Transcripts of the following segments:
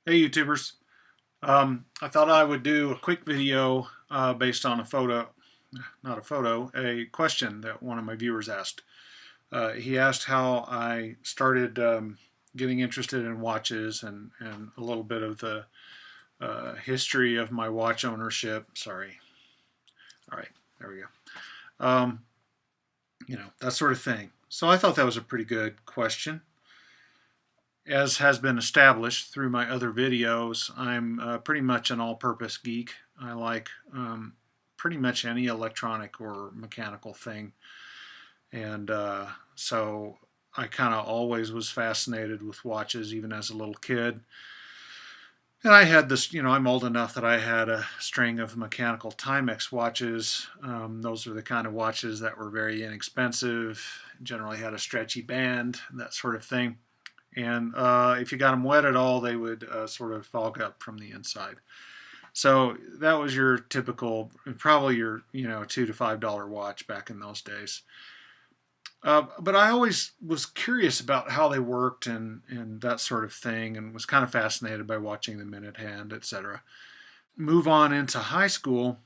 Hey YouTubers, I thought I would do a quick video based on a question that one of my viewers asked. He asked how I started getting interested in watches and a little bit of the history of my watch ownership. Sorry. All right, there we go. That sort of thing. So I thought that was a pretty good question. As has been established through my other videos, I'm pretty much an all-purpose geek. I like pretty much any electronic or mechanical thing. And so I kind of always was fascinated with watches, even as a little kid. And I had this, I'm old enough that I had a string of mechanical Timex watches. Those are the kind of watches that were very inexpensive, generally had a stretchy band, that sort of thing. And if you got them wet at all, they would sort of fog up from the inside. So that was your typical, probably your $2 to $5 watch back in those days. But I always was curious about how they worked and that sort of thing, and was kind of fascinated by watching the minute hand, etc. Move on into high school,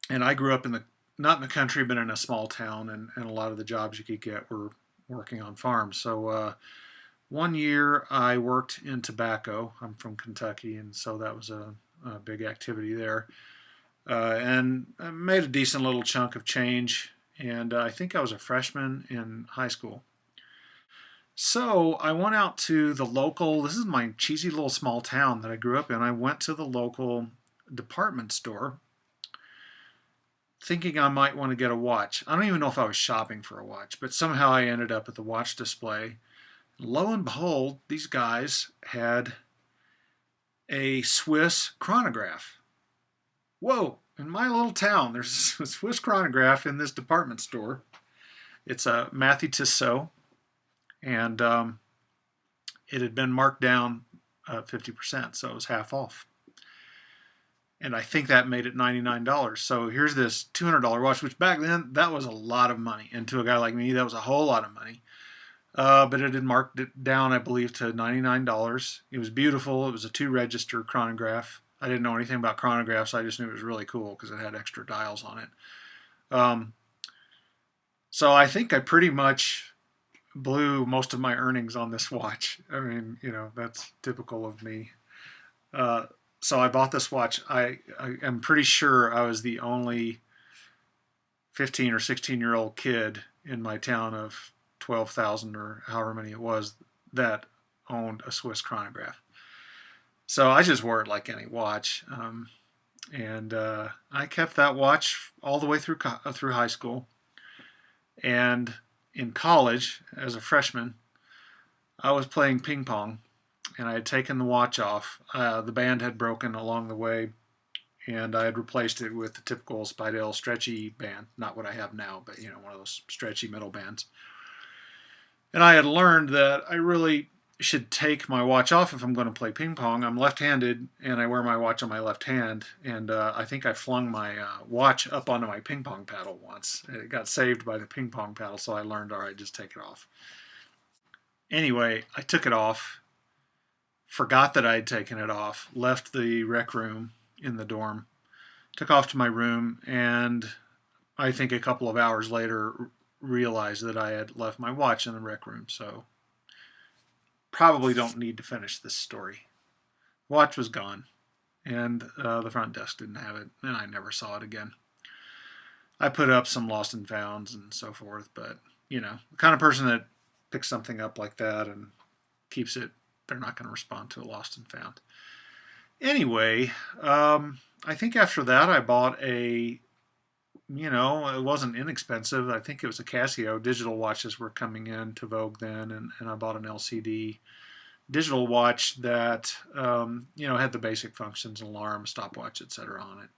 and I grew up not in the country, but in a small town, and a lot of the jobs you could get were working on farms. So one year I worked in tobacco. I'm from Kentucky, and so that was a big activity there. And I made a decent little chunk of change, and I think I was a freshman in high school. So I went out to the local, this is my cheesy little small town that I grew up in. I went to the local department store thinking I might want to get a watch. I don't even know if I was shopping for a watch, but somehow I ended up at the watch display. Lo and behold, these guys had a Swiss chronograph. Whoa, in my little town, there's a Swiss chronograph in this department store. It's a mathey-tissot, and it had been marked down 50%, so it was half off. And I think that made it $99. So here's this $200 watch, which back then, that was a lot of money. And to a guy like me, that was a whole lot of money. But it had marked it down, I believe, to $99. It was beautiful. It was a 2-register chronograph. I didn't know anything about chronographs. I just knew it was really cool because it had extra dials on it. So I think I pretty much blew most of my earnings on this watch. I mean, that's typical of me. So I bought this watch. I am pretty sure I was the only 15 or 16-year-old kid in my town of 12,000 or however many it was that owned a Swiss chronograph. So I just wore it like any watch, and I kept that watch all the way through high school. And in college, as a freshman, I was playing ping pong, and I had taken the watch off. The band had broken along the way, and I had replaced it with the typical Speidel stretchy band, not what I have now, but one of those stretchy metal bands. And I had learned that I really should take my watch off if I'm going to play ping pong. I'm left-handed, and I wear my watch on my left hand, and I think I flung my watch up onto my ping pong paddle once. It got saved by the ping pong paddle, so I learned, all right, just take it off. Anyway, I took it off, forgot that I had taken it off, left the rec room in the dorm, took off to my room, and I think a couple of hours later realized that I had left my watch in the rec room. So probably don't need to finish this story. Watch was gone, and the front desk didn't have it, and I never saw it again. I put up some lost and founds and so forth, but the kind of person that picks something up like that and keeps it, they're not going to respond to a lost and found. Anyway, I think after that I bought it wasn't inexpensive. I think it was a Casio. Digital watches were coming into vogue then, and I bought an LCD digital watch that had the basic functions, alarm, stopwatch, etc. on it.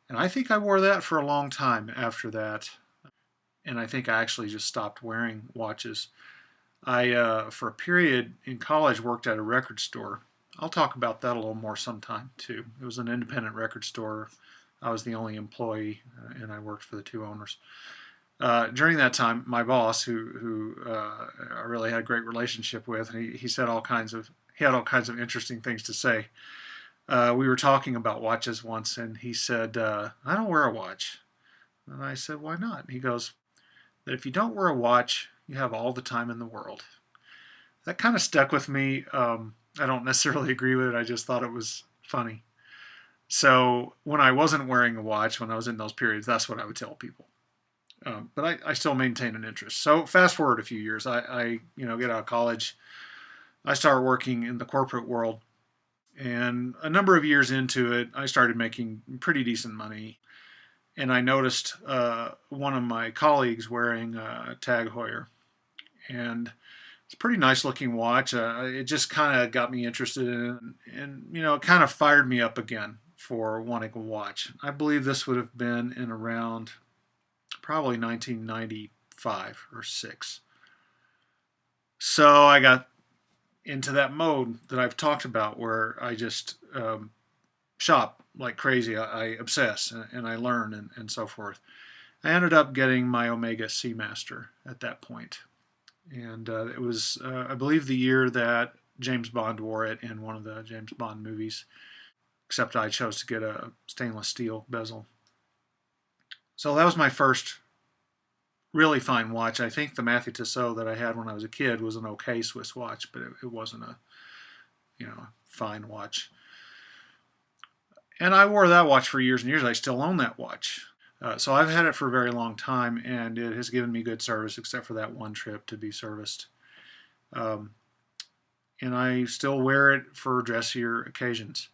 And I think I wore that for a long time after that. And I think I actually just stopped wearing watches. I, for a period in college, worked at a record store. I'll talk about that a little more sometime too. It was an independent record store. I was the only employee, and I worked for the 2 owners. During that time, my boss, who I really had a great relationship with, he said all kinds of he had all kinds of interesting things to say. We were talking about watches once, and he said, I don't wear a watch. And I said, why not? And he goes, that if you don't wear a watch, you have all the time in the world. That kind of stuck with me. I don't necessarily agree with it. I just thought it was funny. So when I wasn't wearing a watch, when I was in those periods, that's what I would tell people. But I still maintain an interest. So fast forward a few years, I get out of college. I start working in the corporate world. And a number of years into it, I started making pretty decent money. And I noticed one of my colleagues wearing a Tag Heuer. And it's a pretty nice looking watch. It just kind of got me interested in it. And, it kind of fired me up again for wanting a watch. I believe this would have been in around probably 1995 or 6. So I got into that mode that I've talked about where I just shop like crazy. I obsess and I learn and so forth. I ended up getting my Omega Seamaster at that point. And it was, I believe, the year that James Bond wore it in one of the James Bond movies, except I chose to get a stainless steel bezel. So that was my first really fine watch. I think the mathey-tissot that I had when I was a kid was an okay Swiss watch, but it wasn't a fine watch. And I wore that watch for years and years. I still own that watch. So I've had it for a very long time, and it has given me good service, except for that one trip to be serviced. And I still wear it for dressier occasions.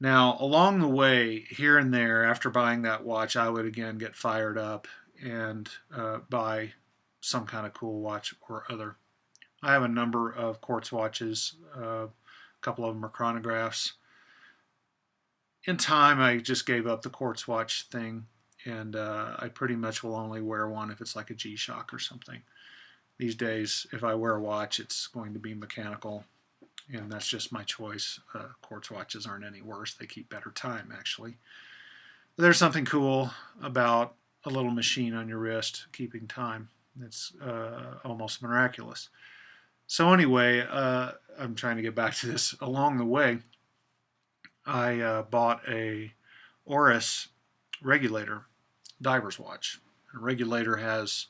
Now, along the way, here and there, after buying that watch, I would again get fired up and buy some kind of cool watch or other. I have a number of quartz watches. A couple of them are chronographs. In time, I just gave up the quartz watch thing, and I pretty much will only wear one if it's like a G-Shock or something. These days, if I wear a watch, it's going to be mechanical, and that's just my choice. Quartz watches aren't any worse. They keep better time, actually. There's something cool about a little machine on your wrist keeping time. It's almost miraculous. So anyway, I'm trying to get back to this. Along the way, I bought a Oris regulator diver's watch. A regulator has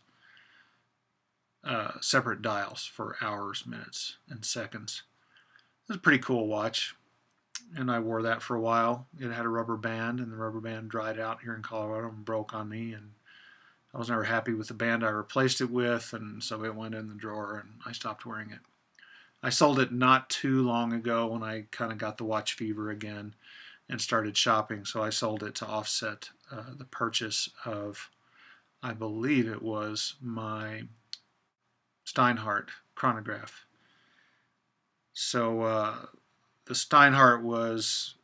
separate dials for hours, minutes, and seconds. It's a pretty cool watch, and I wore that for a while. It had a rubber band, and the rubber band dried out here in Colorado and broke on me, and I was never happy with the band I replaced it with, and so it went in the drawer, and I stopped wearing it. I sold it not too long ago when I kind of got the watch fever again and started shopping, so I sold it to offset the purchase of, I believe it was my Steinhardt chronograph. So the Steinhardt was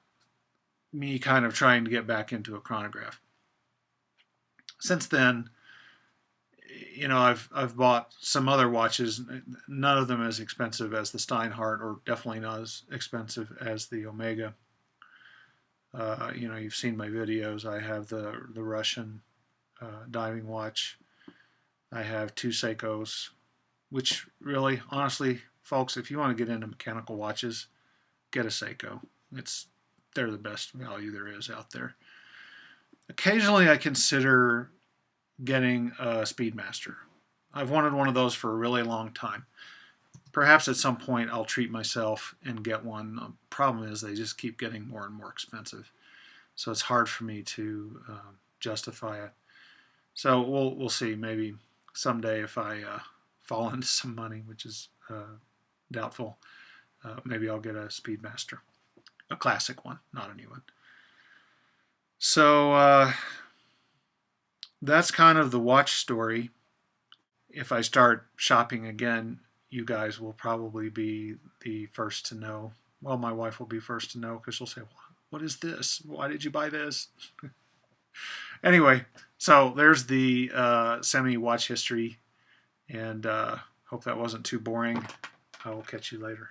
me kind of trying to get back into a chronograph. Since then, I've bought some other watches, none of them as expensive as the Steinhardt, or definitely not as expensive as the Omega. You've seen my videos. I have the Russian diving watch. I have 2 Seikos, which really, honestly, folks, if you want to get into mechanical watches, get a Seiko. They're the best value there is out there. Occasionally, I consider getting a Speedmaster. I've wanted one of those for a really long time. Perhaps at some point I'll treat myself and get one. The problem is they just keep getting more and more expensive, so it's hard for me to justify it. So we'll see. Maybe someday if I fall into some money, which is doubtful, maybe I'll get a Speedmaster, a classic one, not a new one. So that's kind of the watch story. If I start shopping again, you guys will probably be the first to know. Well, my wife will be first to know because she'll say, what is this? Why did you buy this? Anyway, so there's the semi-watch history, and hope that wasn't too boring. I will catch you later.